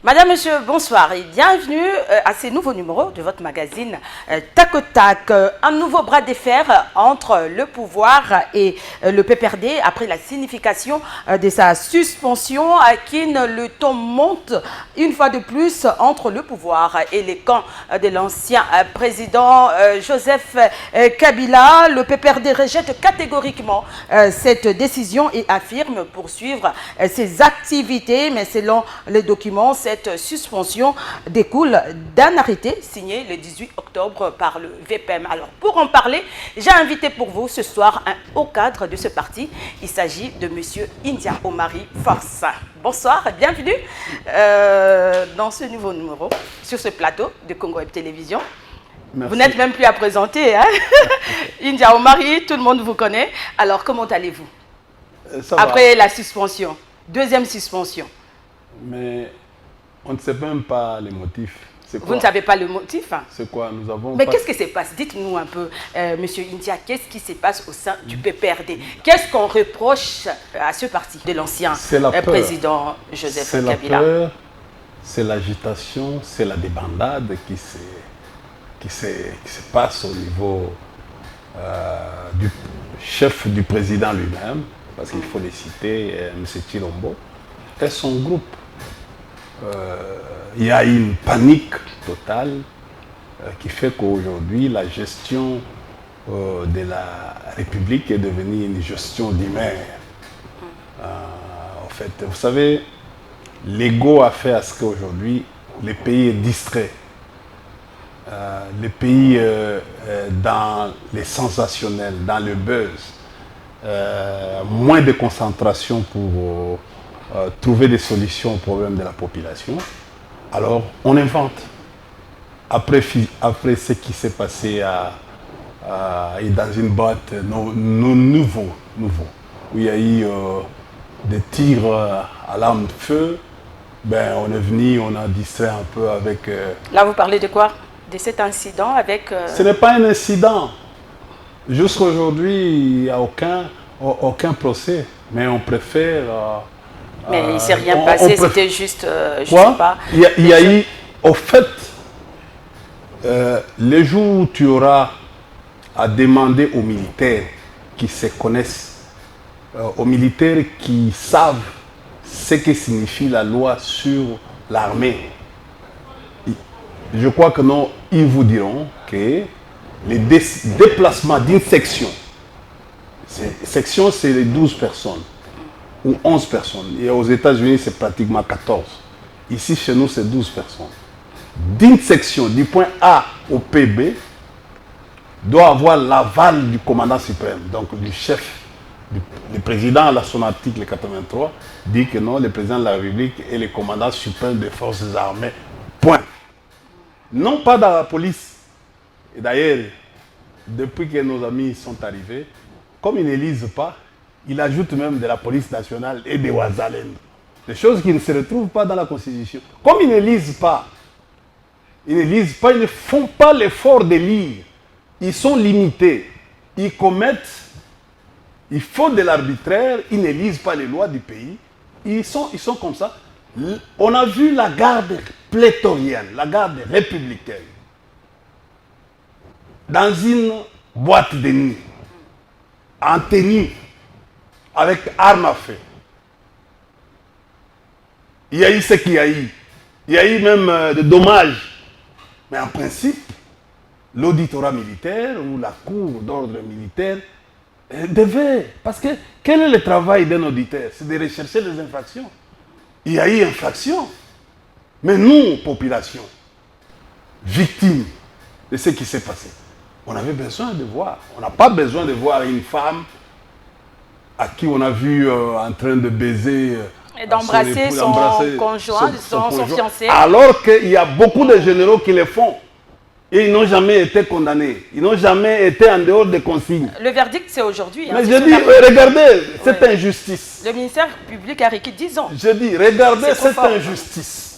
Madame, monsieur, bonsoir et bienvenue à ces nouveaux numéros de votre magazine Tac au Tac. Un nouveau bras de fer entre le pouvoir et le PPRD après la signification de sa suspension. Le ton monte une fois de plus entre le pouvoir et les camps de l'ancien président Joseph Kabila. Le PPRD rejette catégoriquement cette décision et affirme poursuivre ses activités, mais selon les documents, cette suspension découle d'un arrêté signé le 18 octobre par le VPM. Alors, pour en parler, j'ai invité pour vous ce soir un haut cadre de ce parti. Il s'agit de M. India Omari Force. Bonsoir, bienvenue dans ce nouveau numéro, sur ce plateau de Congo Web Télévision. Merci. Vous n'êtes même plus à présenter, hein? India Omari, tout le monde vous connaît. Alors, comment allez-vous après la suspension, deuxième suspension? Mais on ne sait même pas les motifs. Vous ne savez pas le motif, hein? C'est quoi? Nous avons. Mais qu'est-ce qui se passe? Dites-nous un peu, Monsieur India, qu'est-ce qui se passe au sein du PPRD? Qu'est-ce qu'on reproche à ce parti de l'ancien président Joseph Kabila? C'est la peur, c'est l'agitation, c'est la débandade qui se passe au niveau du chef du président lui-même, parce qu'il faut les citer, M. Chilombo, et son groupe. Il y a une panique totale qui fait qu'aujourd'hui, la gestion de la République est devenue une gestion d'humeur. En fait, vous savez, l'ego a fait à ce qu'aujourd'hui, le pays est distrait. Le pays dans les sensationnels, dans le buzz, moins de concentration pour trouver des solutions aux problèmes de la population. Alors, on invente. Après ce qui s'est passé dans une boîte nouveau, où il y a eu des tirs à l'arme de feu, ben, on est venu, on a distrait un peu avec... Là, vous parlez de quoi? De cet incident avec... Ce n'est pas un incident. Jusqu'à aujourd'hui, il n'y a aucun procès, mais on préfère... mais il ne s'est rien passé, c'était juste, je ne sais pas. Il y a eu, au fait, les jours où tu auras à demander aux militaires qui se connaissent, aux militaires qui savent ce que signifie la loi sur l'armée, je crois que non, ils vous diront que les déplacements d'une section, c'est les 12 personnes, ou 11 personnes. Et aux États-Unis, c'est pratiquement 14. Ici, chez nous, c'est 12 personnes. D'une section, du point A au PB, doit avoir l'aval du commandant suprême, donc du chef, du président, à son article 83, dit que non, le président de la République est le commandant suprême des forces armées. Point. Non pas dans la police. Et d'ailleurs, depuis que nos amis sont arrivés, comme ils ne lisent pas, il ajoute même de la police nationale et des Ouazalènes. Des choses qui ne se retrouvent pas dans la Constitution. Comme ils ne lisent pas, ils ne font pas l'effort de lire. Ils sont limités. Ils font de l'arbitraire, ils ne lisent pas les lois du pays. Ils sont comme ça. On a vu la garde pléthorienne, la garde républicaine, dans une boîte de nuit, en tenue, avec armes à feu. Il y a eu ce qu'il y a eu. Il y a eu même des dommages. Mais en principe, l'auditorat militaire ou la cour d'ordre militaire devait... Parce que quel est le travail d'un auditeur? C'est de rechercher les infractions. Il y a eu infraction. Mais nous, population, victimes de ce qui s'est passé, on avait besoin de voir. On n'a pas besoin de voir une femme à qui on a vu en train de baiser... et d'embrasser son conjoint, son fiancé. Alors qu'il y a beaucoup de généraux qui le font. Et ils n'ont jamais été condamnés. Ils n'ont jamais été en dehors des consignes. Le verdict, c'est aujourd'hui. Mais je dis, regardez cette injustice. Le ministère public a requis 10 ans. Je dis, regardez cette injustice.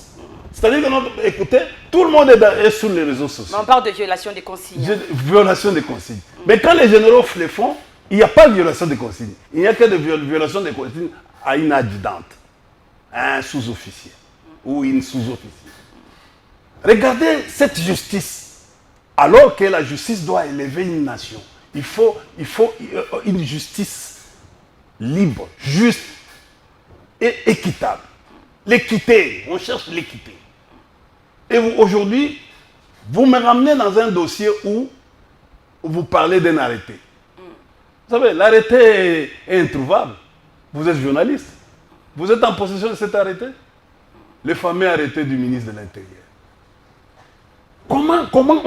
C'est-à-dire que, écoutez, tout le monde est sur les réseaux sociaux. Mais on parle de violation des consignes. Violation des consignes. Mais quand les généraux le font, il n'y a pas de violation des consignes. Il n'y a que de violation des consignes à une adjudante, à un sous-officier ou une sous-officier. Regardez cette justice. Alors que la justice doit élever une nation, il faut une justice libre, juste et équitable. L'équité, on cherche l'équité. Et aujourd'hui, vous me ramenez dans un dossier où vous parlez d'un arrêté. Vous savez, l'arrêté est introuvable. Vous êtes journaliste. Vous êtes en possession de cet arrêté? Le fameux arrêté du ministre de l'Intérieur. Comment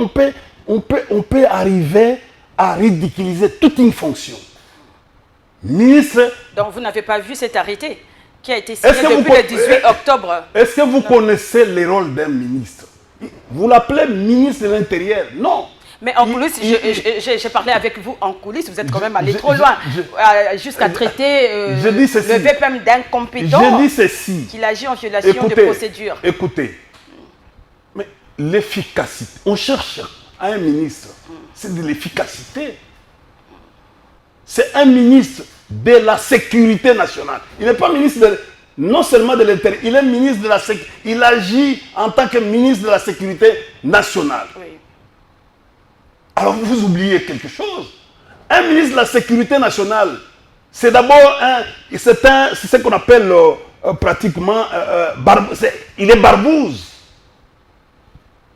on peut arriver à ridiculiser toute une fonction? Ministre... Donc vous n'avez pas vu cet arrêté qui a été signé depuis le 18 octobre. Est-ce que vous connaissez le rôle d'un ministre? Vous l'appelez ministre de l'Intérieur? Non. Mais en coulisses, j'ai parlé avec vous en coulisses, vous êtes quand même allé trop loin, jusqu'à traiter le VPM d'incompétent qu'il agit en violation de procédure. Écoutez, mais l'efficacité, on cherche à un ministre, c'est de l'efficacité. C'est un ministre de la sécurité nationale. Il n'est pas ministre non seulement de l'Intérieur, il est ministre de la sécurité. Il agit en tant que ministre de la sécurité nationale. Oui. Alors vous oubliez quelque chose. Un ministre de la sécurité nationale, c'est d'abord c'est ce qu'on appelle pratiquement, il est barbouze.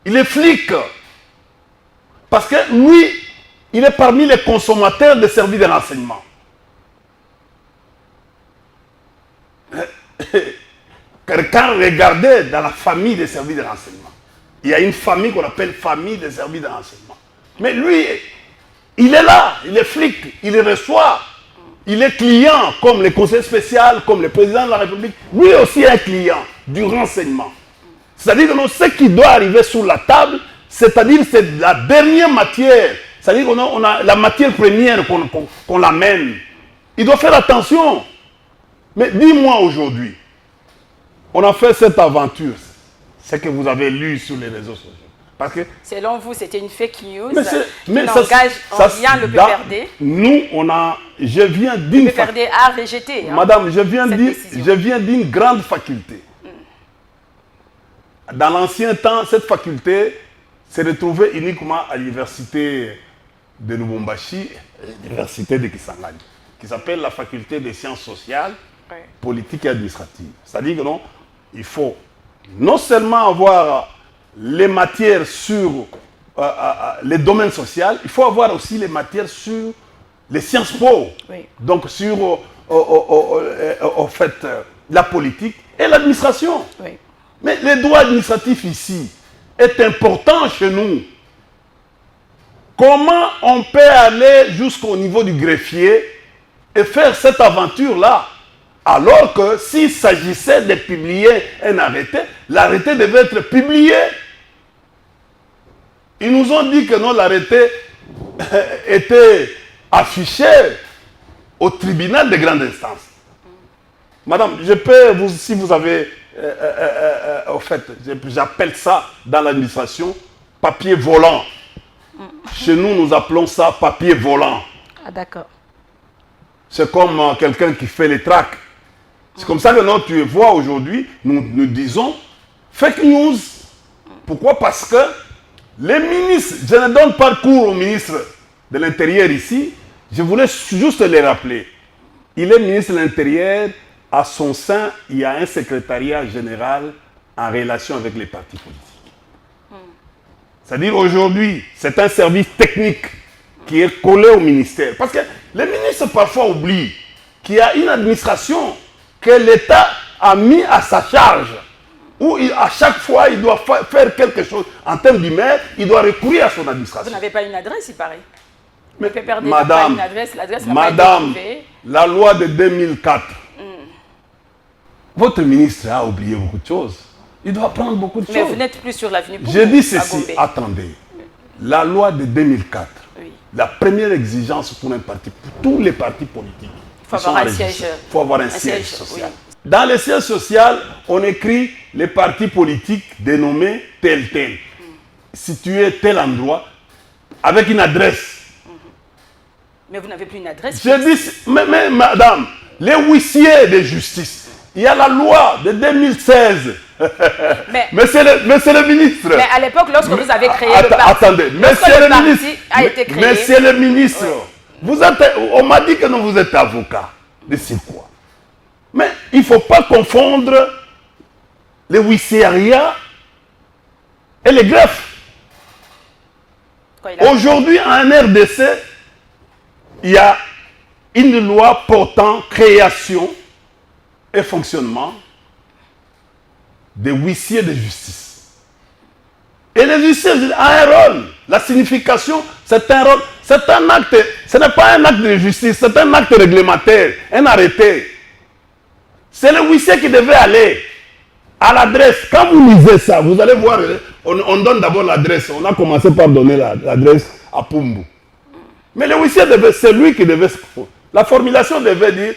Il est flic. Parce que lui, il est parmi les consommateurs de services de renseignement. Quand regardez dans la famille des services de renseignement, il y a une famille qu'on appelle famille des services de renseignement. Mais lui, il est là, il est flic, il reçoit, il est client, comme les conseils spéciaux, comme le président de la République. Lui aussi est un client du renseignement. C'est-à-dire que ce qui doit arriver sur la table, c'est-à-dire c'est la dernière matière, c'est-à-dire qu'on a la matière première qu'on l'amène. Il doit faire attention. Mais dis-moi aujourd'hui, on a fait cette aventure, ce que vous avez lu sur les réseaux sociaux. Parce que, selon vous, c'était une fake news qui n'engage en rien le PPRD. Nous, je viens d'une... Le PPRD a rejeté. Madame, je viens d'une grande faculté. Dans l'ancien temps, cette faculté s'est retrouvée uniquement à l'université de Lubumbashi, l'université de Kisangani, qui s'appelle la faculté des sciences sociales, politiques et administratives. C'est-à-dire que non, il faut non seulement avoir les matières sur les domaines sociaux, il faut avoir aussi les matières sur les sciences po, donc sur en fait, la politique et l'administration. Oui. Mais le droit administratif ici est important chez nous. Comment on peut aller jusqu'au niveau du greffier et faire cette aventure-là? Alors que s'il s'agissait de publier un arrêté, l'arrêté devait être publié. Ils nous ont dit que non, l'arrêté était affiché au tribunal de grande instance. Madame, je peux, si vous avez, au fait, j'appelle ça dans l'administration papier volant. Chez nous, nous appelons ça papier volant. Ah, d'accord. C'est comme quelqu'un qui fait les tracts. C'est comme ça que non, tu vois aujourd'hui, nous disons fake news. Pourquoi? Parce que les ministres, je ne donne pas cours au ministre de l'Intérieur ici, je voulais juste les rappeler. Il est ministre de l'Intérieur, à son sein, il y a un secrétariat général en relation avec les partis politiques. C'est-à-dire aujourd'hui, c'est un service technique qui est collé au ministère. Parce que les ministres parfois oublient qu'il y a une administration que l'État a mis à sa charge, où à chaque fois il doit faire quelque chose en termes d'humain, il doit recourir à son administration. Vous n'avez pas une adresse, il paraît. Mais madame, l'adresse n'a pas été trouvée. La loi de 2004, votre ministre a oublié beaucoup de choses. Il doit prendre beaucoup de choses. Mais vous n'êtes plus sur l'avenue Poumou. Je dis ceci, attendez. La loi de 2004, la première exigence pour un parti, pour tous les partis politiques, il faut avoir un siège social. Oui. Dans le siège social, on écrit les partis politiques dénommés tel, situés tel endroit, avec une adresse. Mais vous n'avez plus une adresse. Je dis, mais madame, les huissiers de justice, Il y a la loi de 2016. Monsieur le ministre. Mais à l'époque, lorsque vous avez créé le parti. Attendez, monsieur le ministre, oui. On m'a dit que non, vous êtes avocat. Mais c'est quoi? Mais il ne faut pas confondre les huissieriats et les greffes. Aujourd'hui, en RDC, il y a une loi portant création et fonctionnement des huissiers de justice. Et les huissiers ont un rôle. La signification, c'est un rôle. C'est un acte. Ce n'est pas un acte de justice, c'est un acte réglementaire, un arrêté. C'est le huissier qui devait aller à l'adresse. Quand vous lisez ça, vous allez voir, on donne d'abord l'adresse. On a commencé par donner l'adresse à Pumbu. Mais le huissier, c'est lui qui devait... La formulation devait dire...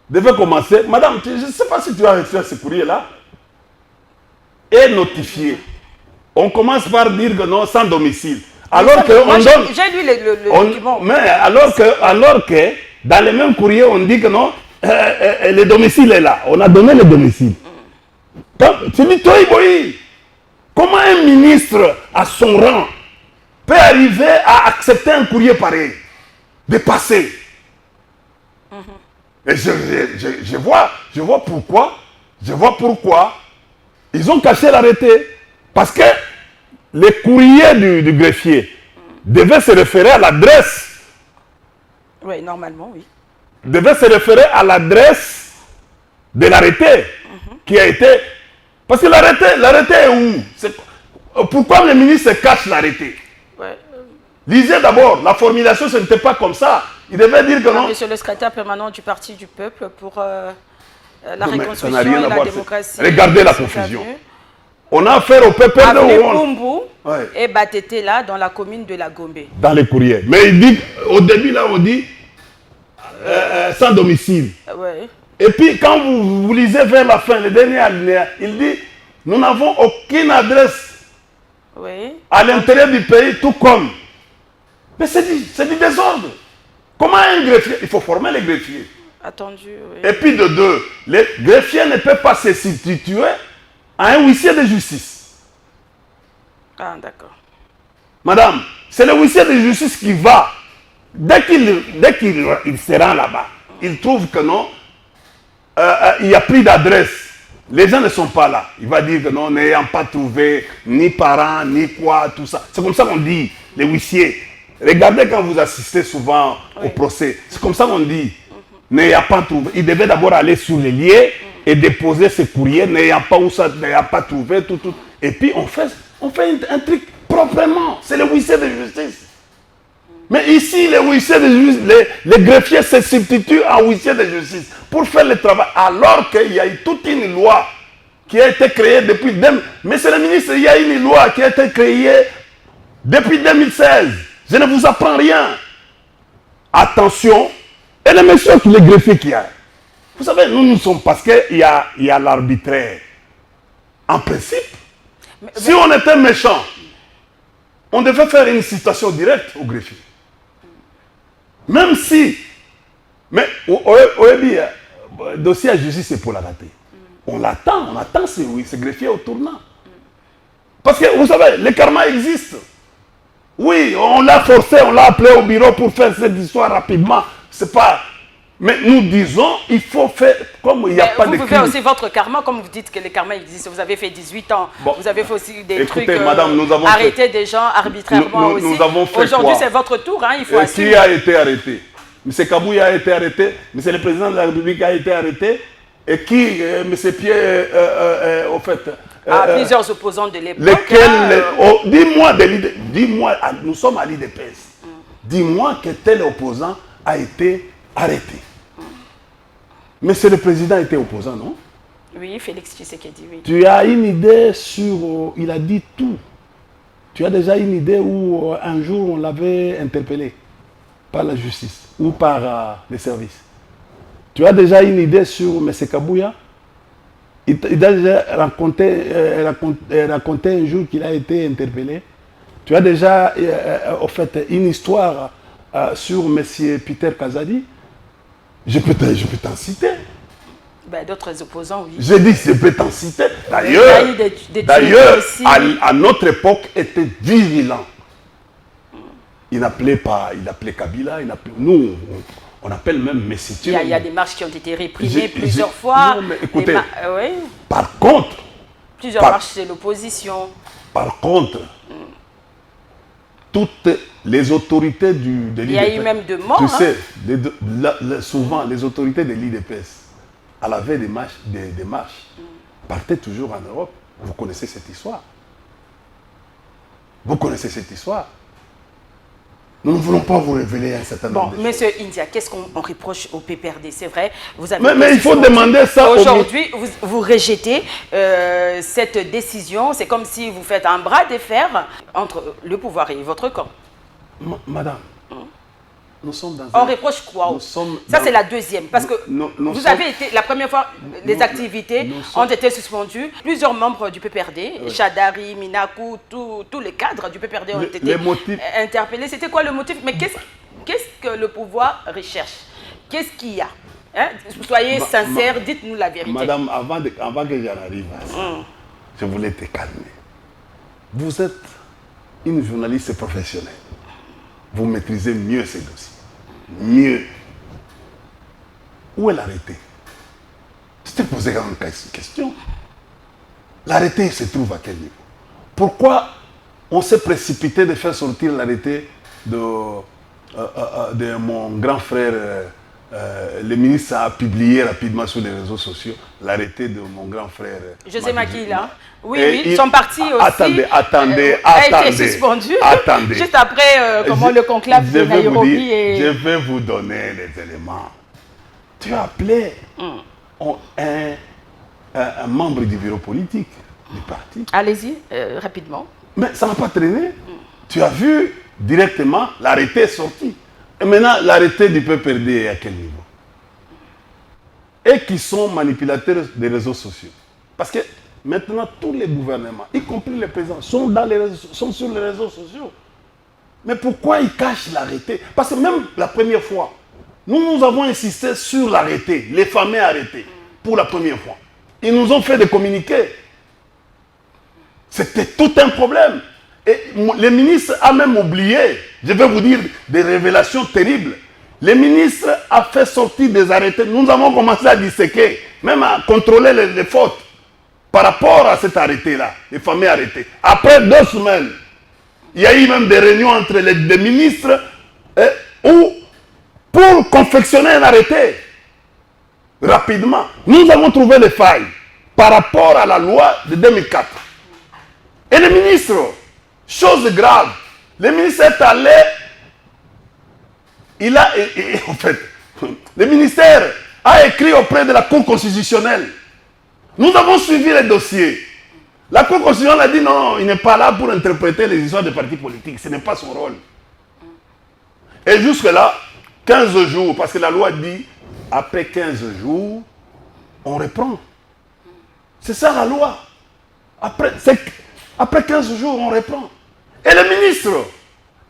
devait commencer. Madame, je ne sais pas si tu as reçu ce courrier-là. Et notifié. On commence par dire que non, sans domicile. Alors que on donne... J'ai lu le document. Mais alors que dans les mêmes courriers, on dit que non, le domicile est là. On a donné le domicile. Tu dis, toi, comment un ministre à son rang peut arriver à accepter un courrier pareil, de passer? Et je vois pourquoi. Je vois pourquoi ils ont caché l'arrêté. Parce que les courriers du greffier devaient se référer à l'adresse. Oui, normalement, oui. Devaient se référer à l'adresse de l'arrêté qui a été... Parce que l'arrêté est où? Pourquoi le ministre cache l'arrêté? Ouais. Lisez d'abord, la formulation, ce n'était pas comme ça. Il devait dire que non. Monsieur le secrétaire permanent du Parti du Peuple pour la reconstruction et la démocratie. Regardez la confusion. On a affaire au PPRD et Batete là, dans la commune de la Gombe. Dans les courriers. Mais il dit, au début là, on dit sans domicile. Ouais. Et puis quand vous lisez vers la fin, le dernier alinéa, il dit, nous n'avons aucune adresse à l'intérieur du pays, tout comme. Mais c'est du désordre. Comment un greffier? Il faut former les greffiers. Attendu, oui. Et puis de deux, les greffiers ne peuvent pas se substituer à un huissier de justice. Ah, d'accord. Madame, c'est le huissier de justice qui va, dès qu'il se rend là-bas, il trouve que non, il n'y a plus d'adresse. Les gens ne sont pas là. Il va dire que non, n'ayant pas trouvé ni parents, ni quoi, tout ça. C'est comme ça qu'on dit, les huissiers. Regardez quand vous assistez souvent au procès. C'est comme ça qu'on dit. N'ayant pas trouvé. Il devait d'abord aller sur les lieux et déposer ses courriers, n'ayant pas où ça, n'ayant pas trouvé, tout. Et puis on fait un truc proprement. C'est le huissier de justice. Mais ici, les huissiers de justice, les greffiers se substituent à huissiers de justice pour faire le travail. Alors qu'il y a eu toute une loi qui a été créée depuis... Monsieur le ministre, il y a une loi qui a été créée depuis 2016. Je ne vous apprends rien. Attention. Et les messieurs, les greffiers qu'il y a. Vous savez, nous sommes parce qu'il y a l'arbitraire. En principe, si on était méchant, on devait faire une citation directe au greffier. Même si, mais le dossier à justice, c'est pour la rater. On attend ce greffier au tournant. Parce que, vous savez, le karma existe. Oui, on l'a forcé, on l'a appelé au bureau pour faire cette histoire rapidement. C'est pas... Mais nous disons, il faut faire comme il n'y a pas de crime. Vous pouvez aussi votre karma, comme vous dites que le karma existe. Vous avez fait 18 ans, vous avez fait aussi des trucs, madame, nous avons arrêter des gens arbitrairement aussi. Nous avons fait aujourd'hui, c'est votre tour, hein, il faut assumer. Qui a été arrêté? M. Kabouya a été arrêté, M. le Président de la République a été arrêté, et qui, M. Pierre, au fait... plusieurs opposants de l'époque. Lesquels, dis-moi, nous sommes à l'IDPS. Dis-moi que tel opposant a été arrêté. Monsieur le Président était opposant, non? Oui, Félix Tshisekedi, oui. Tu as une idée sur... il a dit tout. Tu as déjà une idée où un jour on l'avait interpellé par la justice ou par les services. Tu as déjà une idée sur M. Kabouya? Il a déjà raconté un jour qu'il a été interpellé. Tu as déjà en fait une histoire sur M. Peter Kazadi. Je peux t'en citer. Ben, d'autres opposants, oui. J'ai dit, je peux t'en citer. Il y a eu D'ailleurs, aussi. à notre époque, était virulent. Il appelait Kabila, nous, on appelle même Messi. Il y a des marches qui ont été réprimées plusieurs fois. Non, mais écoutez, oui. par contre, plusieurs marches de l'opposition. Par contre, toutes les autorités de l'IDPS. Il y a eu même de morts. Tu sais, souvent, les autorités de l'IDPS, à la veille des marches, partaient toujours en Europe. Vous connaissez cette histoire. Vous connaissez cette histoire. Nous ne voulons pas vous révéler un certain nombre de choses. Monsieur India, qu'est-ce qu'on reproche au PPRD? C'est vrai, vous avez... Mais il faut demander ça aujourd'hui, vous rejetez cette décision. C'est comme si vous faites un bras de fer entre le pouvoir et votre camp. Madame, nous sommes dans on reproche quoi? Ça, c'est la deuxième. Parce que vous avez été, la première fois, les activités ont été suspendues. Plusieurs membres du PPRD, Chadari, Minakou, tous les cadres du PPRD ont été interpellés. C'était quoi le motif? Mais qu'est-ce que le pouvoir recherche? Qu'est-ce qu'il y a? Hein? Soyez sincères, dites-nous la vérité. Madame, avant que j'en arrive à ça, je voulais te calmer. Vous êtes une journaliste professionnelle. Vous maîtrisez mieux ces dossiers. Mieux. Où est l'arrêté? Je t'ai posé une question. L'arrêté se trouve à quel niveau? Pourquoi on s'est précipité de faire sortir l'arrêté de mon grand frère? Le ministre a publié rapidement sur les réseaux sociaux l'arrêté de mon grand frère. José Makila. Oui, son parti aussi attendez, a été suspendu. Attendez. Juste après le conclave de Nairobi. Je vais vous donner les éléments. Tu as appelé un membre du bureau politique du parti. Allez-y, rapidement. Mais ça n'a pas traîné. Tu as vu directement, l'arrêté est sorti. Et maintenant, l'arrêté du PPRD est à quel niveau? Et qui sont manipulateurs des réseaux sociaux. Parce que maintenant, tous les gouvernements, y compris les présidents, sont sur les réseaux sociaux. Mais pourquoi ils cachent l'arrêté? Parce que même la première fois, nous avons insisté sur l'arrêté, les fameux arrêtés, pour la première fois. Ils nous ont fait des communiqués. C'était tout un problème. Et le ministre a même oublié, je vais vous dire des révélations terribles. Le ministre a fait sortir des arrêtés. Nous avons commencé à disséquer, même à contrôler les fautes par rapport à cet arrêté-là, les fameux arrêtés. Après 2 semaines, il y a eu même des réunions entre les ministres pour confectionner un arrêté rapidement. Nous avons trouvé les failles par rapport à la loi de 2004. Et le ministre, chose grave, le ministre est allé, en fait, le ministère a écrit auprès de la Cour constitutionnelle. Nous avons suivi les dossiers. La Cour constitutionnelle a dit non, il n'est pas là pour interpréter les histoires des partis politiques. Ce n'est pas son rôle. Et jusque-là, 15 jours, parce que la loi dit, après 15 jours, on reprend. C'est ça la loi. Après 15 jours, on reprend. Et le ministre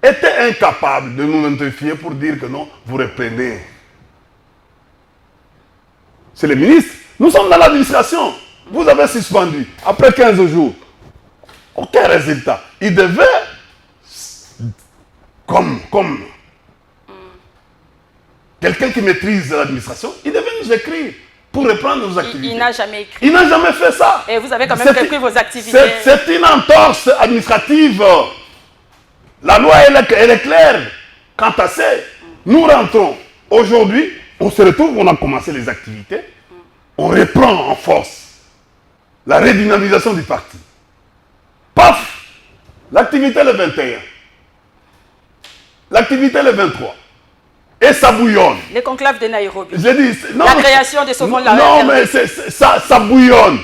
était incapable de nous notifier pour dire que non, vous reprenez. C'est le ministre. Nous sommes dans l'administration. Vous avez suspendu. Après 15 jours, aucun résultat. Il devait, comme quelqu'un qui maîtrise l'administration, il devait nous écrire pour reprendre nos activités. Il n'a jamais écrit. Il n'a jamais fait ça. Et vous avez quand même repris vos activités. C'est une entorse administrative. La loi, elle est claire. Quant à ça, nous rentrons. Aujourd'hui, on se retrouve, on a commencé les activités. On reprend en force la redynamisation du parti. Paf! L'activité le 21. L'activité le 23. Et ça bouillonne. Les conclaves de Nairobi. J'ai dit, non, la création de Sauvons la non, mais ça bouillonne.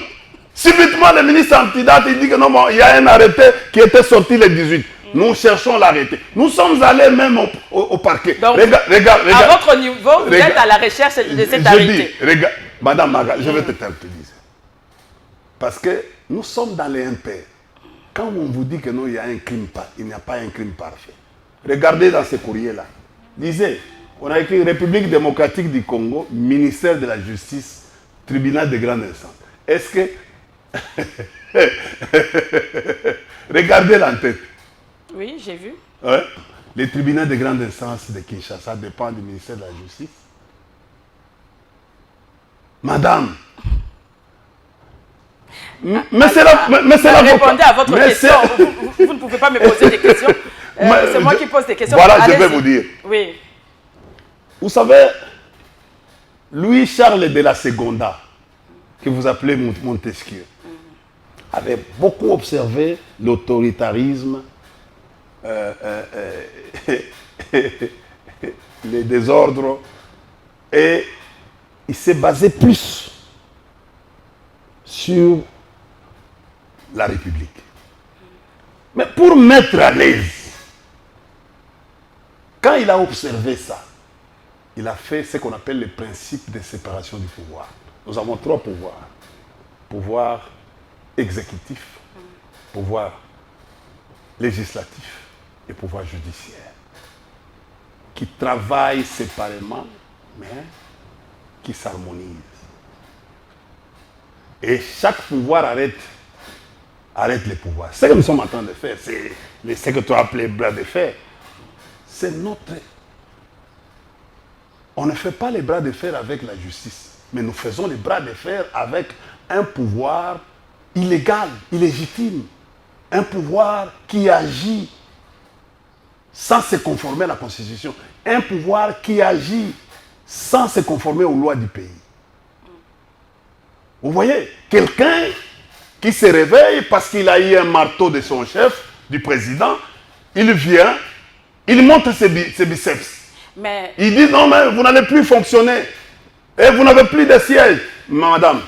Subitement, le ministre antidate, il dit que non, bon, il y a un arrêté qui était sorti le 18. Nous cherchons l'arrêter. Nous sommes allés même au parquet. Donc, regarde. À votre niveau, vous êtes à la recherche de cet arrêté. Regarde, Madame Maga, je vais te dire. Parce que nous sommes dans les impairs. Quand on vous dit que non, il y a un crime, il n'y a pas un crime parfait. Regardez dans ces courriers-là. Lisez. On a écrit République démocratique du Congo, ministère de la Justice, tribunal de grande instance. Est-ce que... Regardez l'entête. Oui, j'ai vu. Ouais. Les tribunaux de grande instance de Kinshasa dépendent du ministère de la Justice. Madame, répondez à votre question. Vous ne pouvez pas me poser des questions. C'est moi qui pose des questions. Voilà, je vais vous dire. Oui. Vous savez, Louis-Charles de la Seconda, que vous appelez Montesquieu, avait beaucoup observé l'autoritarisme, les désordres, et il s'est basé plus sur la République. Mais pour mettre à l'aise, quand il a observé ça, il a fait ce qu'on appelle le principe de séparation du pouvoir. Nous avons 3 pouvoirs. Pouvoir exécutif, pouvoir législatif et pouvoir judiciaire, qui travaillent séparément, mais qui s'harmonisent. Et chaque pouvoir arrête les pouvoirs. Ce que nous sommes en train de faire, c'est ce que tu as appelé bras de fer. C'est notre... On ne fait pas les bras de fer avec la justice, mais nous faisons les bras de fer avec un pouvoir illégal, illégitime. Un pouvoir qui agit sans se conformer à la Constitution. Un pouvoir qui agit sans se conformer aux lois du pays. Vous voyez, quelqu'un qui se réveille parce qu'il a eu un marteau de son chef, du président, il vient, il montre ses biceps. Mais... Il dit non mais vous n'allez plus fonctionner. Et vous n'avez plus de siège. Madame,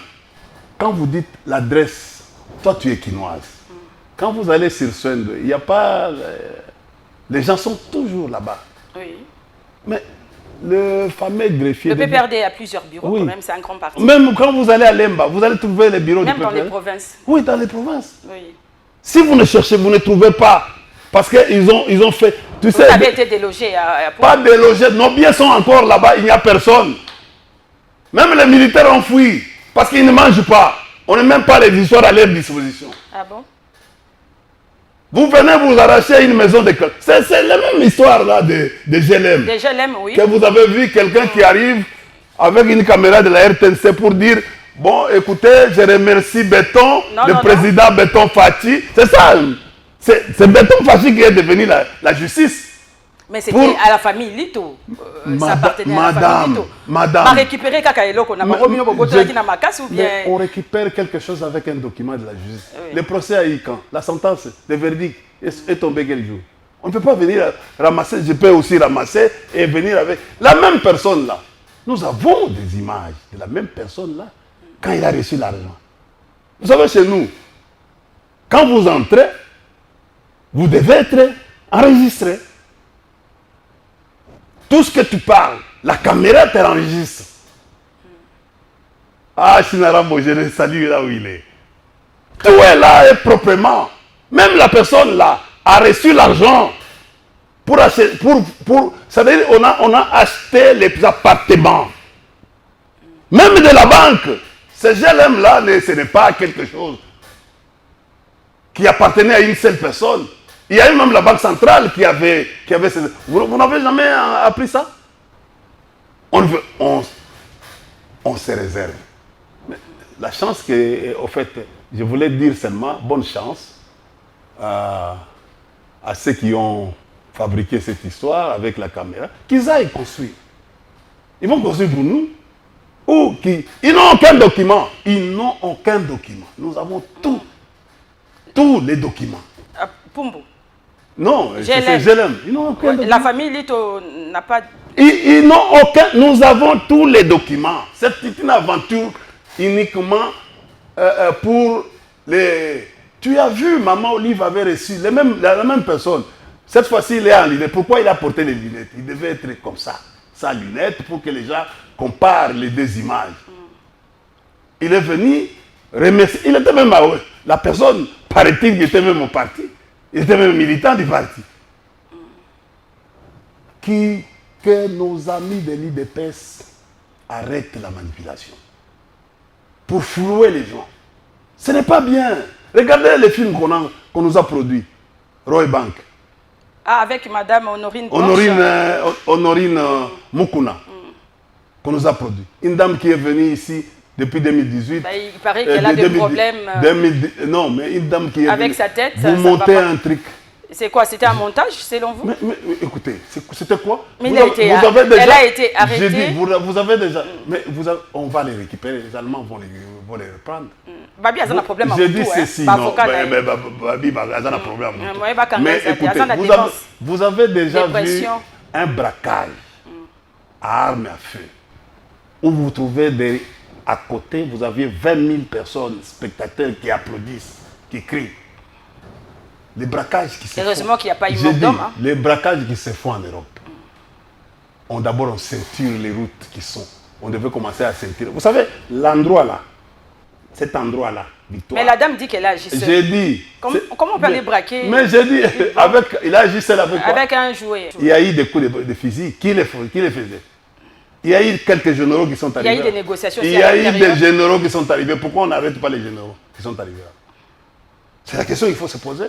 quand vous dites l'adresse, toi tu es quinoise. Quand vous allez sur Swende, il n'y a pas... les gens sont toujours là-bas. Oui. Mais le fameux greffier... Le PPRD a plusieurs bureaux, oui. Quand même, c'est un grand parti. Même quand vous allez à Lemba, vous allez trouver les bureaux même du PPRD. Même dans les provinces. Oui, dans les provinces. Oui. Si vous ne cherchez, vous ne trouvez pas. Parce qu'ils ont fait... Tu vous sais, avez été délogé à pas délogé. Nos biens sont encore là-bas, il n'y a personne. Même les militaires ont fui. Parce qu'ils ne mangent pas. On n'est même pas les histoires à leur disposition. Ah bon? Vous venez vous arracher une maison de... C'est la même histoire là de GLM. De GLM, oui. Que vous avez vu quelqu'un qui arrive avec une caméra de la RTNC pour dire bon, écoutez, je remercie Béton, président Béton Fachi. C'est ça. C'est Béton Fachi qui est devenu la justice. Mais c'était à la famille Lito. Ça appartenait à la famille Lito. Madame. On a récupéré Kakaeloko, on récupère quelque chose avec un document de la justice. Oui. Le procès a eu quand? La sentence, le verdict est tombé quel jour? On ne peut pas venir ramasser, je peux aussi ramasser et venir avec la même personne là. Nous avons des images de la même personne là quand il a reçu l'argent. Vous savez, chez nous, quand vous entrez, vous devez être enregistré. Tout ce que tu parles, la caméra t'enregistre. Ah, Chinarambo, je le salue là où il est. Tout est là et proprement. Même la personne là a reçu l'argent pour acheter, c'est-à-dire on a acheté les appartements. Même de la banque. Ce GLM là, ce n'est pas quelque chose qui appartenait à une seule personne. Il y a eu même la Banque centrale qui avait vous n'avez jamais appris ça? On se réserve. Mais la chance que, au fait, je voulais dire seulement, bonne chance à ceux qui ont fabriqué cette histoire avec la caméra, qu'ils aillent construire. Ils vont construire pour nous. Ils n'ont aucun document. Ils n'ont aucun document. Nous avons tous les documents. Pumbu. Non, c'est GLM. Ils n'ont aucun document. La famille Lito n'a pas... Ils n'ont aucun... Nous avons tous les documents. C'est une aventure uniquement pour les... Tu as vu, Maman Olive avait reçu la même personne. Cette fois-ci, il est en lunettes. Pourquoi il a porté les lunettes? Il devait être comme ça, sans lunettes, pour que les gens comparent les deux images. Il est venu remercier. Il était même... La personne, paraît-il, qui était même au parti. Il était même militant du parti. Qui que nos amis de l'IDPS arrêtent la manipulation pour flouer les gens. Ce n'est pas bien. Regardez les films qu'on nous a produits. Roy Bank. Ah, avec Madame Honorine Honorine Mukuna, qu'on nous a produit. Une dame qui est venue ici depuis 2018. Bah, il paraît qu'elle a des problèmes. Non, mais une dame qui est avec venue, sa tête. Vous montez un truc. C'est quoi? C'était un montage, selon vous? Mais écoutez, c'était quoi? Mais elle a été arrêtée. J'ai dit, vous avez déjà... Mais on va les récupérer, les Allemands vont les reprendre. Babi, il y a un problème. J'ai dit ceci, non, Babi, il y a un problème. Mais écoutez, vous avez déjà vu un braquage à armes à feu, où vous trouvez à côté, vous aviez 20 000 personnes, spectateurs qui applaudissent, qui crient. Les braquages qui se font... Heureusement qu'il n'y a pas eu mort d'homme. Les braquages qui se font en Europe, d'abord on ceinture les routes qui sont. On devait commencer à ceinturer. Vous savez, l'endroit là, cet endroit-là, Victoire. Mais la dame dit qu'elle a agi seule. J'ai dit... Comment on peut aller braquer? Mais j'ai dit, il a agi seul avec quoi? Avec un jouet. Il y a eu des coups de fusil. Qui les faisait? Il y a eu quelques généraux qui sont arrivés. Il y a eu des négociations. Il y a eu des généraux qui sont arrivés. Pourquoi on n'arrête pas les généraux qui sont arrivés là? C'est la question qu'il faut se poser.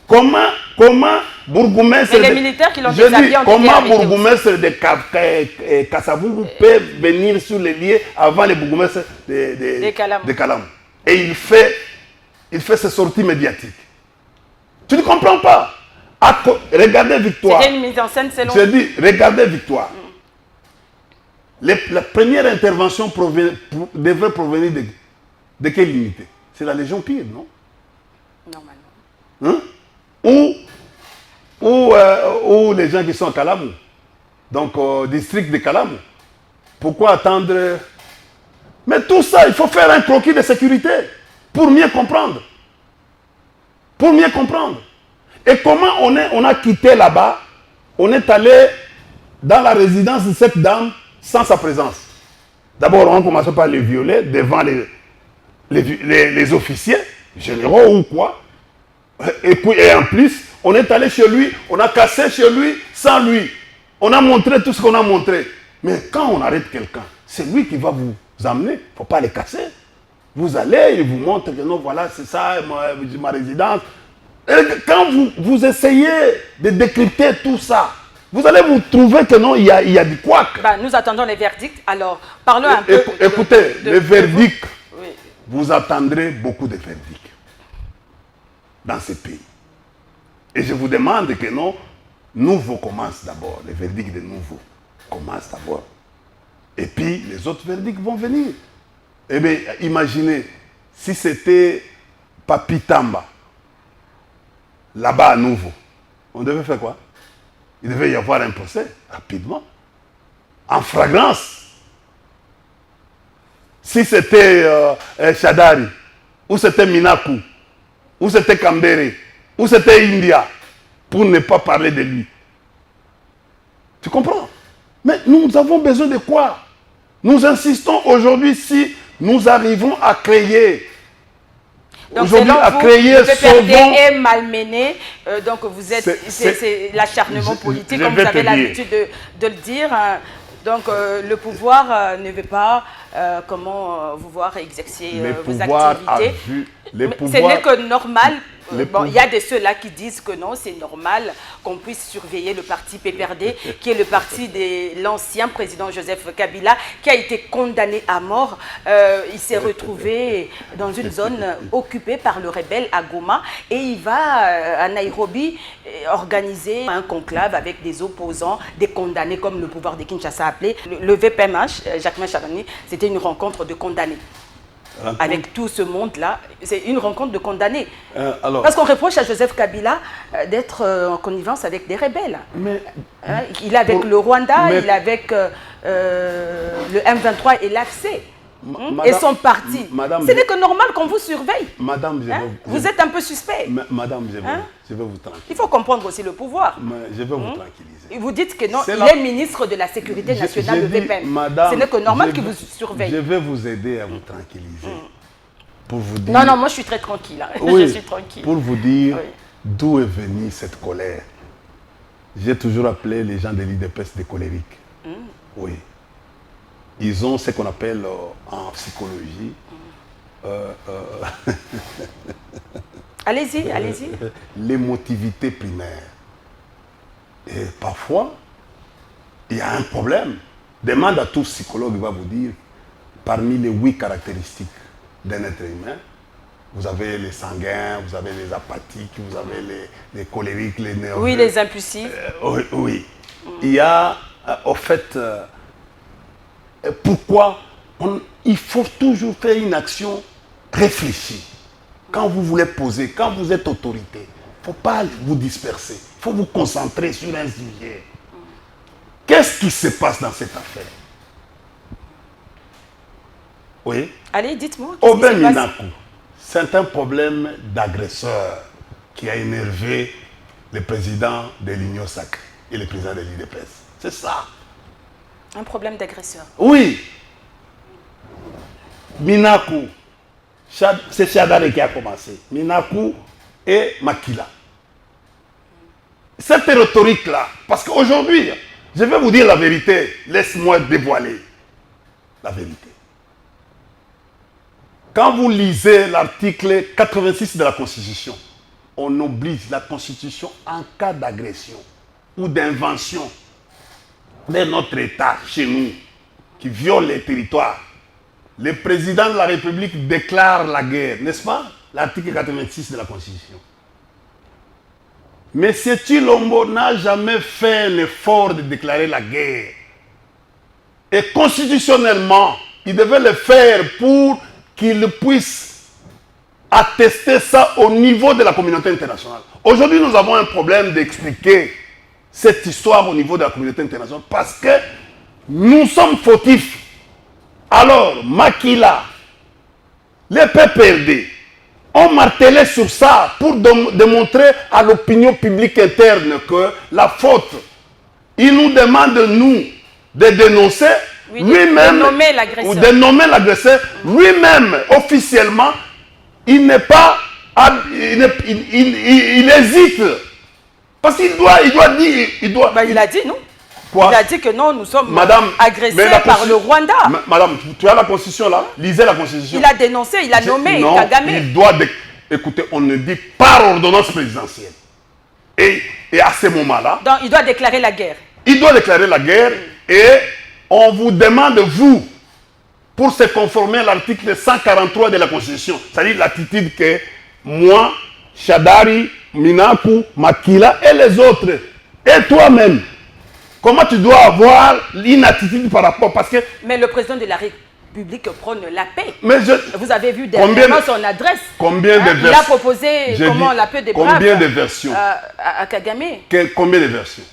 Comment Bourgoumestre... Mais les militaires qui l'ont déshabillé ont été comment Bourgoumestre de Kasavubu peut venir sur les lieux avant les bourgmestres de Kalam? Et il fait ses sorties médiatiques. Tu ne comprends pas. Regardez Victoire. C'était une mise en scène selon... Je dis, regardez Victoire. La première intervention devrait provenir de quelle unité? C'est la Légion Pire, non? Normalement. Ou les gens qui sont à Kalamou, donc au district de Kalamou. Pourquoi attendre? Mais tout ça, il faut faire un croquis de sécurité pour mieux comprendre. Pour mieux comprendre. Et comment on a quitté là-bas? On est allé dans la résidence de cette dame sans sa présence. D'abord, on commence par les violer devant les officiers, généraux ou quoi. Et en plus, on est allé chez lui, on a cassé chez lui sans lui. On a montré tout ce qu'on a montré. Mais quand on arrête quelqu'un, c'est lui qui va vous amener. Il ne faut pas les casser. Vous allez, il vous montre que non, voilà, c'est ça, ma résidence. Et quand vous essayez de décrypter tout ça, vous allez vous trouver que non, il y a du couac. Nous attendons les verdicts. Alors, parlons un peu... Écoutez, les verdicts, vous attendrez beaucoup de verdicts dans ce pays. Et je vous demande que non, nouveau commence d'abord. Les verdicts de nouveau commencent d'abord. Et puis, les autres verdicts vont venir. Eh bien, imaginez, si c'était Papi Tamba, là-bas à nouveau, on devait faire quoi? Il devait y avoir un procès, rapidement, en flagrance. Si c'était Shadari, ou c'était Minaku, ou c'était Kambere, ou c'était India, pour ne pas parler de lui. Tu comprends? Mais nous avons besoin de quoi? Nous insistons aujourd'hui si nous arrivons à créer. Donc aujourd'hui, à créer le PPRD est malmené, donc vous êtes, c'est l'acharnement politique, comme vous avez l'habitude de le dire. Donc le pouvoir ne veut pas vous voir exercer vos activités. Ce n'est que normal. Il y a de ceux-là qui disent que non, c'est normal qu'on puisse surveiller le parti PPRD, qui est le parti de l'ancien président Joseph Kabila, qui a été condamné à mort. Il s'est retrouvé dans une zone occupée par le rebelle à Goma et il va à Nairobi organiser un conclave avec des opposants, des condamnés comme le pouvoir de Kinshasa a appelé. Le VPMH, Jacquemain Charani, c'était une rencontre de condamnés. Avec tout ce monde-là, c'est une rencontre de condamnés. Parce qu'on reproche à Joseph Kabila d'être en connivence avec des rebelles. Il est avec le Rwanda, il est avec le M23 et l'AFC. Et son parti. Ce n'est que normal qu'on vous surveille. Madame, vous êtes un peu suspect. Madame, je vais vous tranquilliser. Il faut comprendre aussi le pouvoir. Je vais vous tranquilliser. Et vous dites que non, il est ministre de la Sécurité nationale, le VPN. Ce n'est que normal qu'il vous surveille. Je vais vous aider à vous tranquilliser. Pour vous dire... Non, moi je suis très tranquille. Oui, je suis tranquille. Pour vous dire d'où est venue cette colère. J'ai toujours appelé les gens de l'IDPS des colériques. Oui. Ils ont ce qu'on appelle en psychologie. Allez-y, allez-y. L'émotivité primaire. Et parfois, il y a un problème. Demande à tout psychologue, il va vous dire, parmi les 8 caractéristiques d'un être humain, vous avez les sanguins, vous avez les apathiques, vous avez les colériques, les nerveux. Oui, les impulsifs. Oui, oui. Il y a, au fait, pourquoi il faut toujours faire une action réfléchie. Quand vous voulez poser, quand vous êtes autorité, il ne faut pas vous disperser. Il faut vous concentrer sur un sujet. Qu'est-ce qui se passe dans cette affaire? Oui. Allez, dites-moi. Aubin Minaku, c'est un problème d'agresseur qui a énervé le président de l'Union Sacrée et le président de l'IDPS. C'est ça. Un problème d'agresseur. Oui. Minaku, c'est Chadare qui a commencé. Minaku et Makila. Cette rhétorique-là, parce qu'aujourd'hui, je vais vous dire la vérité, laisse-moi dévoiler la vérité. Quand vous lisez l'article 86 de la Constitution, on oblige la Constitution en cas d'agression ou d'invention de notre État chez nous, qui viole les territoires. Le président de la République déclare la guerre, n'est-ce pas? L'article 86 de la Constitution. Mais M. Tshilombo n'a jamais fait un effort de déclarer la guerre. Et constitutionnellement, il devait le faire pour qu'il puisse attester ça au niveau de la communauté internationale. Aujourd'hui, nous avons un problème d'expliquer cette histoire au niveau de la communauté internationale parce que nous sommes fautifs. Alors, Makila, les PPRD ont martelé sur ça pour démontrer à l'opinion publique interne que la faute, il nous demande, nous, de dénoncer lui-même, ou de nommer l'agresseur, lui-même, officiellement, il n'est pas, il hésite. Parce qu'il doit dire, il a dit non. Quoi? Il a dit que non, nous sommes Madame, agressés par le Rwanda. Madame, tu as la Constitution là? Lisez la Constitution. Il a dénoncé, il a nommé non, Kagame. Il doit... Écoutez, on ne dit par ordonnance présidentielle. Et à ce moment-là... Donc, il doit déclarer la guerre. Il doit déclarer la guerre et on vous demande, vous, pour se conformer à l'article 143 de la Constitution, c'est-à-dire l'attitude que moi, Shadari, Minaku, Makila et les autres, et toi-même, comment tu dois avoir une attitude par rapport, parce que... Mais le président de la République prône la paix. Mais vous avez vu dernièrement son adresse. Combien de versions? Il a proposé comment la paix des braves. Combien de versions à Kagame. Combien de versions?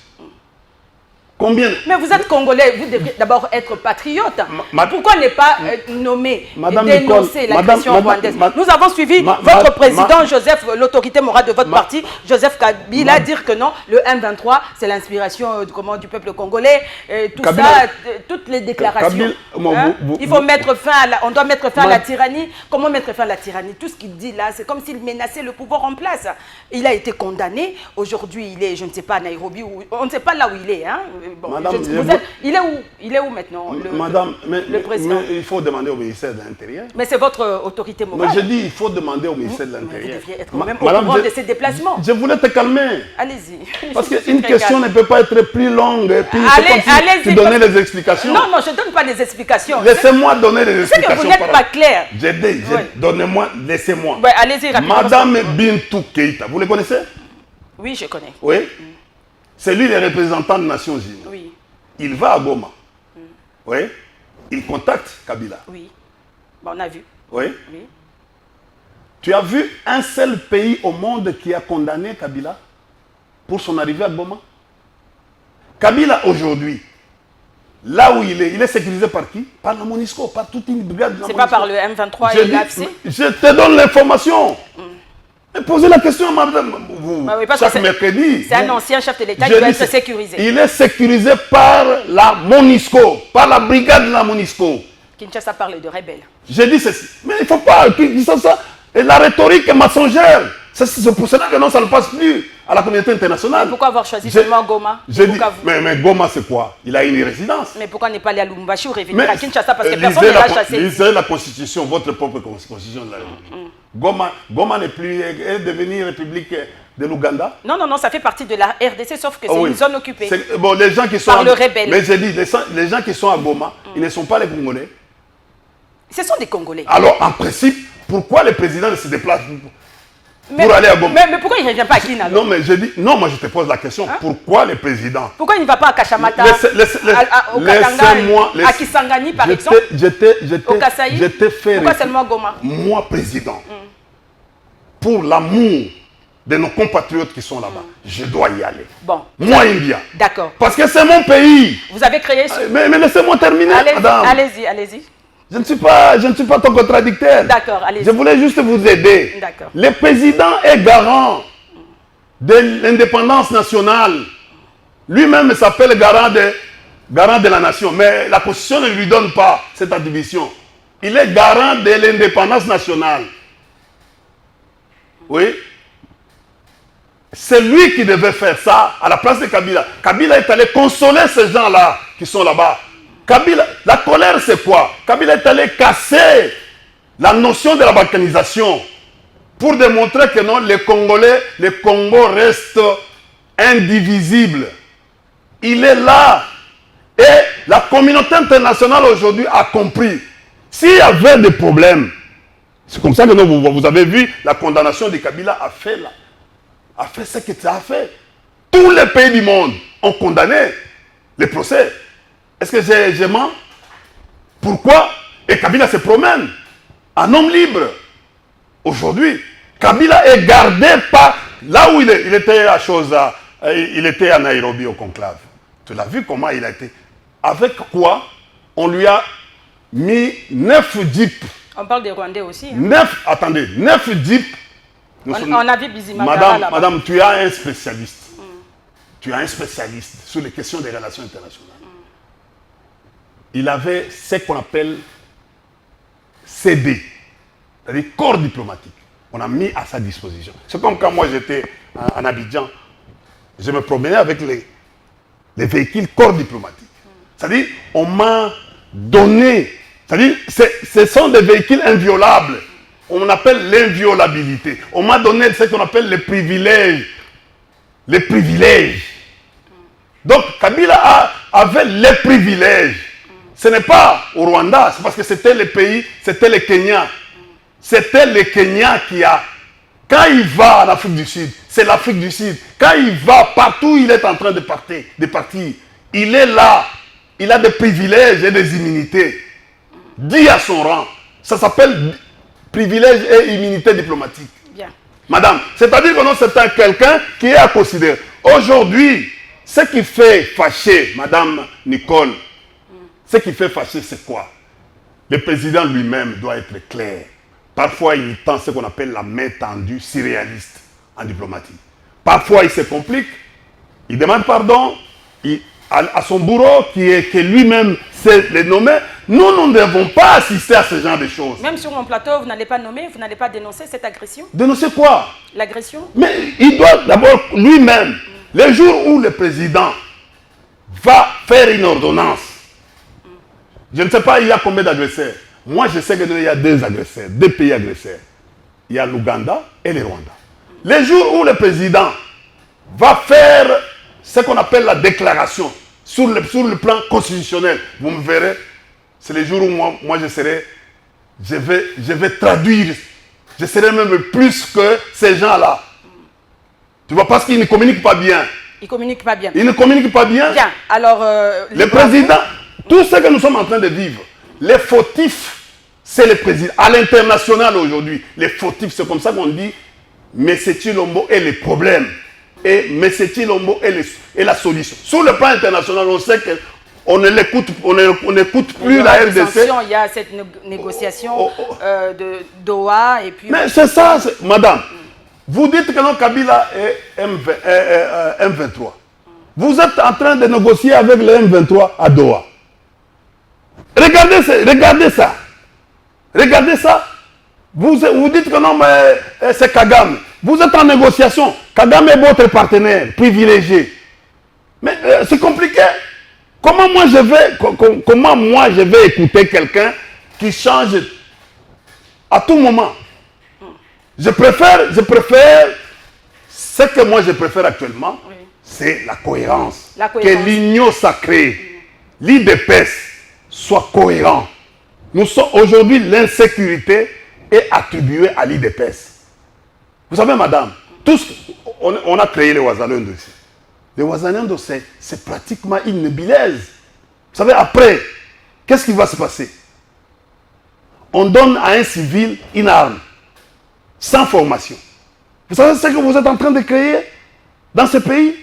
Combien? Mais vous êtes Congolais, vous devriez d'abord être patriote. Pourquoi ne pas nommer et dénoncer l'agression rwandaise? Nous avons suivi votre président Joseph, l'autorité morale de votre parti, Joseph Kabila, dire que non, le M23, c'est l'inspiration du peuple congolais, tout Kabila, ça, toutes les déclarations. Kabila, il faut mettre fin on doit mettre fin à la tyrannie. Comment mettre fin à la tyrannie? Tout ce qu'il dit là, c'est comme s'il menaçait le pouvoir en place. Il a été condamné. Aujourd'hui, il est, je ne sais pas, à Nairobi, on ne sait pas là où il est. Hein. Bon, madame, il est où maintenant le président? Mais il faut demander au ministère de l'Intérieur. Mais c'est votre autorité morale. Mais je dis il faut demander au ministère de l'Intérieur. Vous devriez être même au courant de ces déplacements. Je voulais te calmer. Allez-y. Parce qu'une question ne peut pas être plus longue. Et puis allez-y. Tu donnes les explications. Non, je ne donne pas les explications. Laissez-moi donner les explications. C'est que vous n'êtes pas clair. Donnez-moi, laissez-moi. Ouais, allez-y rapidement. Madame Bintou Keïta, vous le connaissez? Oui, je connais. Oui. C'est lui le représentant des Nations Unies. Oui. Il va à Goma. Oui. Il contacte Kabila. Oui. Bon, on a vu. Oui. Oui. Tu as vu un seul pays au monde qui a condamné Kabila pour son arrivée à Goma? Kabila aujourd'hui, là où il est sécurisé par qui? Par la MONUSCO, par toute une brigade de la MONUSCO. C'est pas par le M23 et l'AFC? Je te donne l'information. Posez la question, madame. Chaque mercredi. C'est un ancien chef de l'État qui doit être sécurisé. Il est sécurisé par la MONUSCO, par la brigade de la MONUSCO. Kinshasa parle de rebelles. J'ai dit ceci. Mais il ne faut pas qu'ils disent ça. Et la rhétorique est mensongère. C'est pour cela que non, ça ne passe plus à la communauté internationale. Mais pourquoi avoir choisi seulement Goma? Mais Goma, c'est quoi? Il a une résidence. Mais pourquoi n'est pas allé à Lubumbashi ou revenir à Kinshasa? Parce que personne ne l'a chassé. Lisez la constitution, votre propre constitution de la République. Goma n'est plus, est devenue république de l'Ouganda. Non, non, non, ça fait partie de la RDC, sauf que c'est une zone occupée. Bon, les gens qui sont par le rebelle. Mais j'ai dit, les gens qui sont à Goma, ils ne sont pas les Congolais. Ce sont des Congolais. Alors, en principe, pourquoi le président se déplace pour aller à Goma? Mais pourquoi il ne revient pas à Kin alors? Non, mais je dis, non, moi je te pose la question. Pourquoi le président? Pourquoi il ne va pas à Kachamata, au Katanga, à Kisangani par exemple, au Kasaï? Pourquoi seulement Goma? Moi, président, pour l'amour de nos compatriotes qui sont là-bas, je dois y aller. Bon. Moi, India. D'accord. Parce que c'est mon pays. Vous avez créé... Mais laissez-moi terminer, madame. Allez-y, allez-y. Je ne suis pas ton contradicteur. D'accord, allez-y. Je voulais juste vous aider. D'accord. Le président est garant de l'indépendance nationale. Lui-même s'appelle garant de la nation. Mais la Constitution ne lui donne pas cette attribution. Il est garant de l'indépendance nationale. Oui. C'est lui qui devait faire ça à la place de Kabila. Kabila est allé consoler ces gens-là qui sont là-bas. Kabila, la colère c'est quoi? Kabila est allé casser la notion de la balkanisation pour démontrer que non, les Congolais, le Congo reste indivisible. Il est là. Et la communauté internationale aujourd'hui a compris. S'il y avait des problèmes, c'est comme ça que vous avez vu, la condamnation de Kabila a fait ce que ça a fait. Tous les pays du monde ont condamné les procès. Est-ce que j'ai menti? Pourquoi? Et Kabila se promène en homme libre. Aujourd'hui, Kabila est gardé par... Là où il était il était à Nairobi au conclave. Tu l'as vu comment il a été? Avec quoi on lui a mis 9 jeeps. On parle des Rwandais aussi. Hein? 9 jeeps. On a vu Bizimagara là-bas. Madame, tu as un spécialiste. Tu as un spécialiste sur les questions des relations internationales. Il avait ce qu'on appelle CD, c'est-à-dire corps diplomatique. On a mis à sa disposition. C'est comme quand moi j'étais en Abidjan, je me promenais avec les véhicules corps diplomatiques. C'est-à-dire, on m'a donné, c'est-à-dire, ce sont des véhicules inviolables. On appelle l'inviolabilité. On m'a donné ce qu'on appelle les privilèges. Les privilèges. Donc, Kabila avait les privilèges. Ce n'est pas au Rwanda, c'est parce que c'était le pays, c'était le Kenya. C'était le Kenya qui a... Quand il va en Afrique du Sud, c'est l'Afrique du Sud. Quand il va partout, il est en train de partir. Il est là. Il a des privilèges et des immunités. Dit à son rang. Ça s'appelle privilèges et immunité diplomatique. Bien. Madame, c'est-à-dire que non, c'est quelqu'un qui est à considérer. Aujourd'hui, ce qui fait fâcher, Madame Nicole, ce qui fait fâcher, c'est quoi? Le président lui-même doit être clair. Parfois, il tend ce qu'on appelle la main tendue surréaliste en diplomatie. Parfois, il se complique. Il demande pardon à son bourreau qui lui-même sait les nommer. Nous ne devons pas assister à ce genre de choses. Même sur mon plateau, vous n'allez pas nommer, vous n'allez pas dénoncer cette agression? Dénoncer quoi? L'agression? Mais il doit d'abord lui-même, le jour où le président va faire une ordonnance, je ne sais pas il y a combien d'agresseurs. Moi je sais qu'il y a 2 agresseurs, 2 pays agresseurs. Il y a l'Ouganda et le Rwanda. Le jour où le président va faire ce qu'on appelle la déclaration sur le plan constitutionnel, vous me verrez, c'est le jour où moi je vais traduire, je serai même plus que ces gens-là. Tu vois, parce qu'ils ne communiquent pas bien. Ils ne communiquent pas bien. Ils ne communiquent pas bien. Bien, alors... le président, tout ce que nous sommes en train de vivre, les fautifs, c'est le président. À l'international aujourd'hui, les fautifs, c'est comme ça qu'on dit, M. Tshilombo est le problème. Et M. Tshilombo est la solution. Sur le plan international, on sait qu'on ne l'écoute, on n'écoute plus la RDC. Il y a cette négociation de Doha et puis... Mais c'est ça, madame. Vous dites que non, Kabila est M23. Vous êtes en train de négocier avec le M23 à Doha. Regardez ça. Regardez ça. Vous dites que non, mais c'est Kagame. Vous êtes en négociation. Kagame est votre partenaire privilégié. Mais c'est compliqué. Comment moi je vais écouter quelqu'un qui change à tout moment? Je préfère, ce que moi je préfère actuellement, oui, c'est la cohérence. Que l'union sacrée, l'IDPS soit cohérent. Aujourd'hui, l'insécurité est attribuée à l'IDPS. Vous savez, madame, on a créé les Ouazalendo ici. Les Ouazalendo, c'est pratiquement une nébuleuse. Vous savez, après, qu'est-ce qui va se passer? On donne à un civil une arme, sans formation. Vous savez ce que vous êtes en train de créer dans ce pays?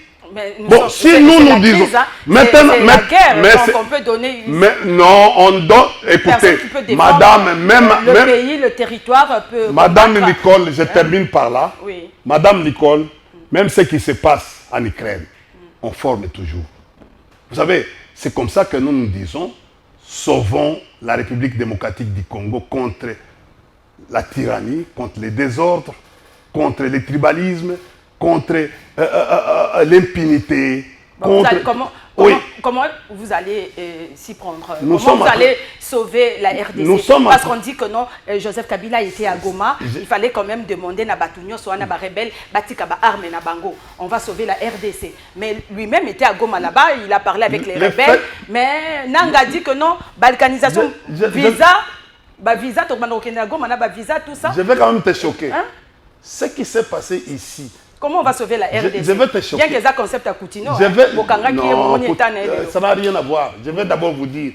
Bon, si nous disons... Maintenant, la guerre, donc on peut donner... Mais non, on donne... Écoutez, madame, même... Le pays, le territoire peut... Madame Nicole, je termine par là. Oui. Madame Nicole, même ce qui se passe en Ukraine, on forme toujours. Vous savez, c'est comme ça que nous disons, sauvons la République démocratique du Congo contre la tyrannie, contre les désordres, contre le tribalisme, contre l'impunité. Comment vous allez s'y prendre? Comment vous allez sauver la RDC? Parce qu'on dit que non, Joseph Kabila était à Goma, il fallait quand même demander à Batunyo, soit à rebelle, Batika arme na Bango. On va sauver la RDC. Mais lui-même était à Goma là-bas, il a parlé avec les rebelles, mais Nanga dit que non, balkanisation, visa, tout ça. Je vais quand même te choquer. Hein? Ce qui s'est passé ici. Comment on va sauver la RDC? Je vais te choquer. Bien que ça concept à Koutino. Non, ça n'a rien à voir. Je vais d'abord vous dire,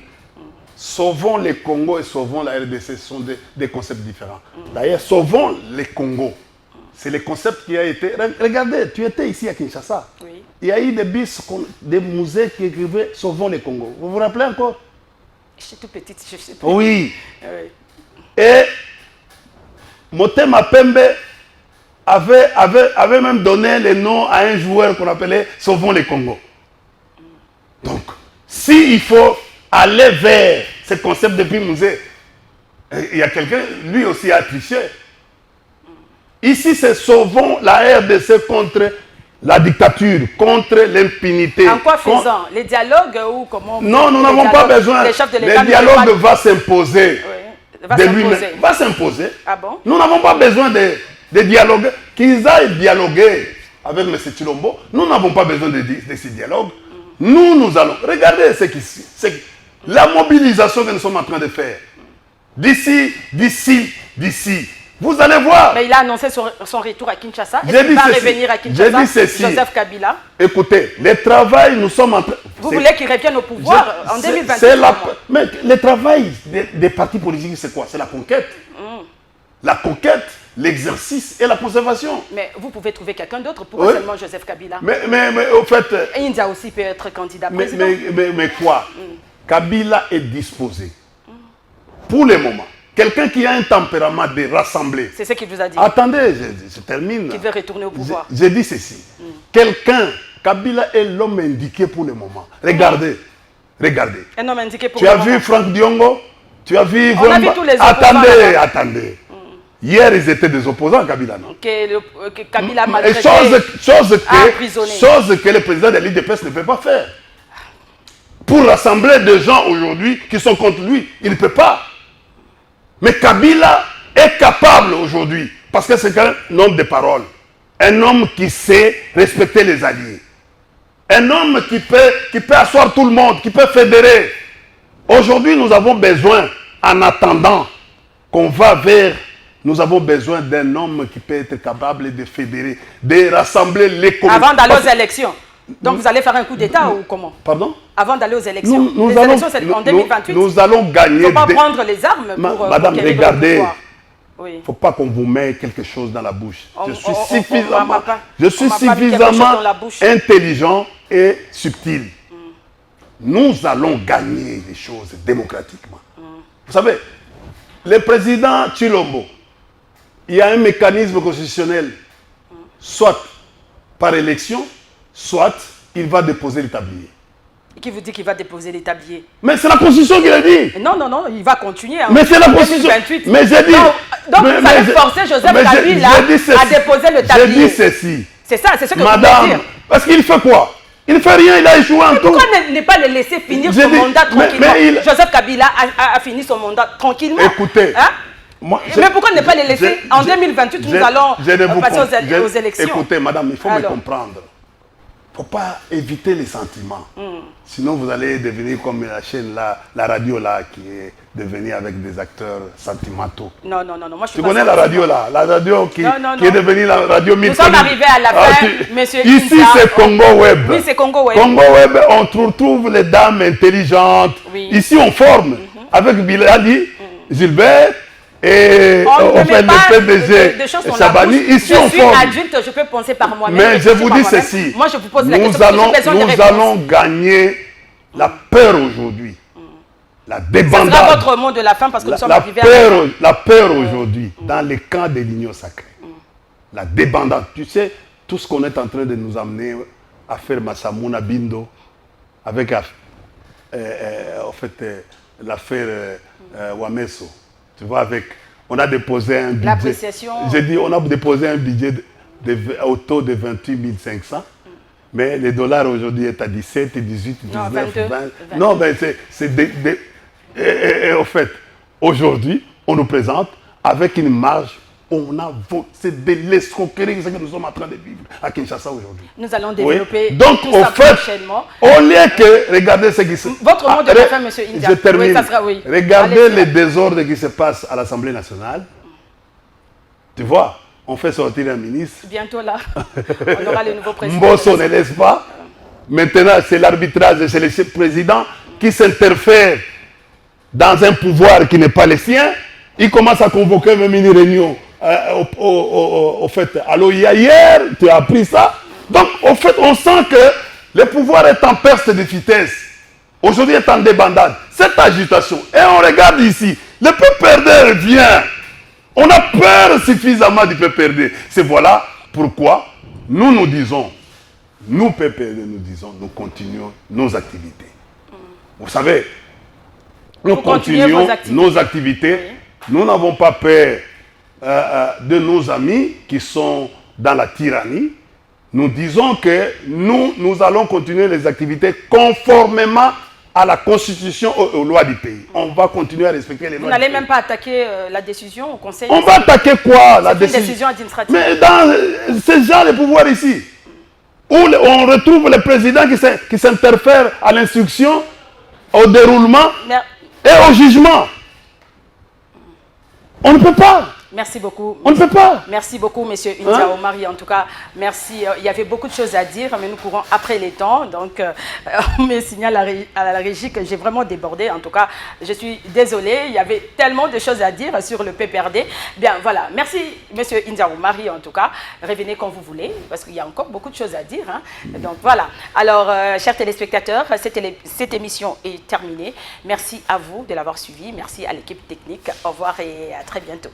sauvons le Congo et sauvons la RDC, ce sont des concepts différents. D'ailleurs, sauvons le Congo. C'est le concept qui a été... Regardez, tu étais ici à Kinshasa. Oui. Il y a eu des bis, des musées qui écrivaient « Sauvons le Congo ». Vous vous rappelez encore? Je suis tout petite, je sais pas. Oui. Et Motema Pembe avait même donné le nom à un joueur qu'on appelait « Sauvons le Congo ». Donc, s'il faut aller vers ce concept depuis musée, il y a quelqu'un, lui aussi a triché. Ici, c'est sauvons la RDC contre la dictature, contre l'impunité. En quoi faisant? Les dialogues ou comment? Non, nous n'avons pas besoin. Le dialogue va s'imposer. Oui. Va s'imposer. Ah bon? Nous n'avons pas besoin de dialoguer. Qu'ils aillent dialoguer avec M. Chilombo. Nous n'avons pas besoin de ces dialogues. Nous allons. Regardez la mobilisation que nous sommes en train de faire. D'ici. Vous allez voir. Mais il a annoncé son retour à Kinshasa. Est-ce qu'il va revenir à Kinshasa? J'ai dit ceci. Joseph Kabila. Écoutez, le travail, nous sommes en train... Vous voulez qu'il revienne au pouvoir en 2028? Mais le travail des partis politiques, c'est quoi? C'est la conquête. La conquête, l'exercice et la conservation. Mais vous pouvez trouver quelqu'un d'autre. Pourquoi seulement Joseph Kabila? Mais au fait... India aussi peut être candidat président. Mais quoi? Kabila est disposé. Pour le moment. Quelqu'un qui a un tempérament de rassembler. C'est ce qu'il vous a dit. Attendez, je termine. Qui veut retourner au pouvoir. J'ai dit ceci. Kabila est l'homme indiqué pour le moment. Regardez. Un homme indiqué pour le moment. Tu as vu Franck Diongo? Tu as vu... On a vu tous les opposants. Attendez. Hier, ils étaient des opposants, Kabila, non? Que Kabila a maltraité, chose que le président de l'IDPS ne peut pas faire. Pour rassembler des gens aujourd'hui qui sont contre lui, il ne peut pas. Mais Kabila est capable aujourd'hui, parce que c'est un homme de parole, un homme qui sait respecter les alliés, un homme qui peut asseoir tout le monde, qui peut fédérer. Aujourd'hui, nous avons besoin, en attendant qu'on va vers, nous avons besoin d'un homme qui peut être capable de fédérer, de rassembler les communautés. Avant d'aller aux élections. Donc vous allez faire un coup d'État ou comment? Pardon? Avant d'aller aux élections. Les élections, c'est en 2028. Nous allons gagner. Il ne faut pas prendre les armes pour... Madame, regardez. Il ne faut pas qu'on vous mette quelque chose dans la bouche. Je suis suffisamment intelligent et subtil. Nous allons gagner les choses démocratiquement. Vous savez, le président Chilombo, il y a un mécanisme constitutionnel, soit par élection, soit il va déposer le tablier. Qui vous dit qu'il va déposer les tabliers? Mais c'est la Constitution qui l'a dit. Non, il va continuer. Mais c'est la Constitution. Mais j'ai dit... Donc vous allez forcer Joseph Kabila à déposer le tablier. J'ai dit ceci. C'est ça, c'est ce que Madame, vous voulez dire. Parce qu'il fait quoi? Il ne fait rien, il a échoué en tout. Pourquoi ne pas le laisser finir son mandat tranquillement? Joseph Kabila a fini son mandat tranquillement. Écoutez. Hein? Mais pourquoi ne pas le laisser? En 2028, nous allons passer aux élections. Écoutez, madame, il faut me comprendre. Il ne faut pas éviter les sentiments. Sinon, vous allez devenir comme la chaîne là, la radio là, qui est devenue avec des acteurs sentimentaux. Non, non, non, moi je suis Tu connais la radio là, la radio qui est devenue la radio mythologique. Nous sommes arrivés à la fin, monsieur Ici, c'est Congo Web. Oui, c'est Congo Web. Congo Web, on retrouve les dames intelligentes. Oui. Ici, on forme avec Bilali, Gilbert. Et on fait le PDG Chabani. Ici, on forme. Je suis adulte, je peux penser par moi-même. Mais je vous dis ceci. Moi, je vous pose la question. Nous allons gagner la peur aujourd'hui. La débandade. Ce sera votre mot de la fin parce que nous sommes arrivés la peur aujourd'hui dans les camps de l'Union sacrée. La débandade. Tu sais, tout ce qu'on est en train de nous amener à faire Massamouna Bindo avec en fait, l'affaire Wameso. Tu vois, on a déposé un budget. J'ai dit, on a déposé un budget au taux de 28 500. Mais le dollar aujourd'hui est à 17, 18, 19, 20. Non, mais c'est en fait, aujourd'hui, on nous présente avec une marge. C'est de l'escroquerie que nous sommes en train de vivre à Kinshasa aujourd'hui. Nous allons développer donc, tout ça prochainement. Au lieu que regarder ce qui se passe. Votre mot de la fin, M. India. Je termine. Oui, regardez les désordres qui se passent à l'Assemblée nationale. Tu vois, on fait sortir un ministre. Bientôt là, on aura le nouveau président. Mbosso ne laisse pas. Maintenant, c'est l'arbitrage, c'est le président qui s'interfère dans un pouvoir qui n'est pas le sien. Il commence à convoquer même une réunion. Au fait, à l'OIA hier, tu as appris ça. Donc, au fait, on sent que le pouvoir est en perte de vitesse. Aujourd'hui, est en débandade. Cette agitation, et on regarde ici, le PPRD vient. On a peur suffisamment du PPRD. C'est voilà pourquoi nous disons, nous PPRD, nous continuons nos activités. Vous savez, nous continuons nos activités. Oui. Nous n'avons pas peur de nos amis qui sont dans la tyrannie. Nous disons que nous allons continuer les activités conformément à la constitution, aux lois du pays. On va continuer à respecter les lois. Vous n'allez même pas attaquer la décision au Conseil. On va attaquer quoi? La décision administrative. Mais dans ce genre de pouvoir ici, où on retrouve le président qui s'interfère à l'instruction, au déroulement et au jugement. On ne peut pas. Merci beaucoup. On ne peut pas. Merci beaucoup, monsieur India Omari. En tout cas, merci. Il y avait beaucoup de choses à dire, mais nous courons après les temps. Donc, on me signale à la régie que j'ai vraiment débordé. En tout cas, je suis désolée. Il y avait tellement de choses à dire sur le PPRD. Bien, voilà. Merci, monsieur India Omari, en tout cas. Revenez quand vous voulez, parce qu'il y a encore beaucoup de choses à dire. Hein. Donc, voilà. Alors, chers téléspectateurs, cette émission est terminée. Merci à vous de l'avoir suivi. Merci à l'équipe technique. Au revoir et à très bientôt.